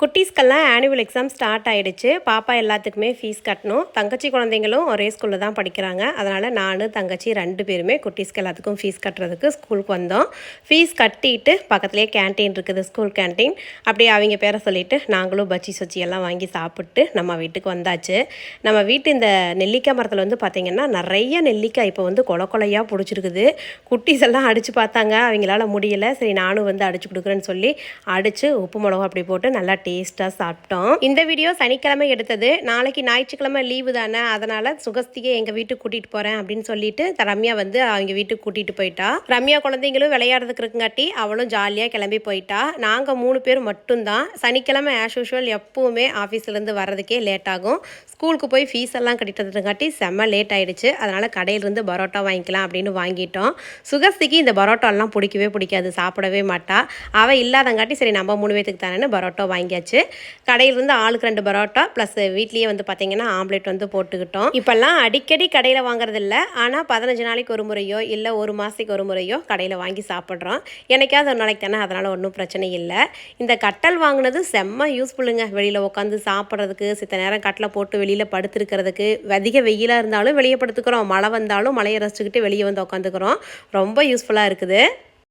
குட்டீஸ்க்கெல்லாம் annual exam start ஆகிடுச்சு. பாப்பா எல்லாத்துக்குமே ஃபீஸ் கட்டணும். தங்கச்சி குழந்தைங்களும் ஒரே ஸ்கூலில் தான் படிக்கிறாங்க. அதனால் நான் தங்கச்சி 2 பேருமே குட்டீஸ்க்கு எல்லாத்துக்கும் ஃபீஸ் கட்டுறதுக்கு ஸ்கூலுக்கு வந்தோம். ஃபீஸ் கட்டிட்டு பக்கத்துலேயே கேன்டீன் இருக்குது, ஸ்கூல் கேன்டீன். அப்படியே அவங்க பேரை சொல்லிவிட்டு நாங்களும் பஜ்ஜி சொச்சி எல்லாம் வாங்கி சாப்பிட்டு நம்ம வீட்டுக்கு வந்தாச்சு. நம்ம வீட்டு இந்த நெல்லிக்காய் மரத்தில் பார்த்திங்கன்னா நிறைய நெல்லிக்காய் இப்போ கொலை கொலையாக பிடிச்சிருக்குது. குட்டீஸ் எல்லாம் அடித்து பார்த்தாங்க, அவங்களால முடியலை. சரி நானும் அடித்து கொடுக்குறேன்னு சொல்லி அடித்து உப்பு மிளகா அப்படி போட்டு நல்லா டேஸ்ட்டாக சாப்பிட்டோம். இந்த வீடியோ சனிக்கிழமை எடுத்தது. நாளைக்கு ஞாயிற்றுக்கிழமை லீவு தானே, அதனால் சுகஸ்தியை எங்கள் வீட்டுக்கு கூட்டிகிட்டு போகிறேன் அப்படின்னு சொல்லிட்டு ரம்யா அவங்க வீட்டுக்கு கூட்டிகிட்டு போயிட்டா. ரம்யா குழந்தைங்களும் விளையாடுறதுக்கு இருக்குங்காட்டி அவளும் ஜாலியாக கிளம்பி போயிட்டா. நாங்கள் 3 பேர் மட்டும்தான். சனிக்கிழமை ஆஸ் யூஷுவல் எப்பவுமே ஆஃபீஸ்லேருந்து வர்றதுக்கே லேட் ஆகும். ஸ்கூலுக்கு போய் ஃபீஸ் எல்லாம் கட்டிட்டதுங்காட்டி செம்ம லேட் ஆகிடுச்சு. அதனால் கடையிலேருந்து பரோட்டா வாங்கிக்கலாம் அப்படின்னு வாங்கிட்டோம். சுகஸ்திக்கு இந்த பரோட்டாலாம் பிடிக்கவே பிடிக்காது, சாப்பிடவே மாட்டா. அவள் இல்லாதங்காட்டி சரி நம்ம 3 பேத்துக்கு தானேன்னு பரோட்டா வாங்கியாச்சு. கடையிலேருந்து ஆளுக்கு 2 பரோட்டா ப்ளஸ் வீட்லேயே பார்த்திங்கன்னா ஆம்லேட் போட்டுக்கிட்டோம். இப்போல்லாம் அடிக்கடி கடையில் வாங்குறது இல்லை, ஆனால் 15 நாளைக்கு ஒரு முறையோ இல்லை 1 மாதத்துக்கு ஒரு முறையோ கடையில் வாங்கி சாப்பிட்றோம். எனக்காவது ஒரு நாளைக்கு தானே, அதனால் ஒன்றும் பிரச்சனை இல்லை. இந்த கட்டல் வாங்கினது செம்ம யூஸ்ஃபுல்லுங்க. வெளியில் உட்காந்து சாப்பிட்றதுக்கு, சித்த நேரம் கட்டில் போட்டு வெளியில் படுத்துருக்கிறதுக்கு. அதிக வெயிலாக இருந்தாலும் வெளியே படுத்துக்கிறோம், மழை வந்தாலும் மழையை ரசிச்சுக்கிட்டு வெளியே உட்காந்துக்கிறோம். ரொம்ப யூஸ்ஃபுல்லாக இருக்குது.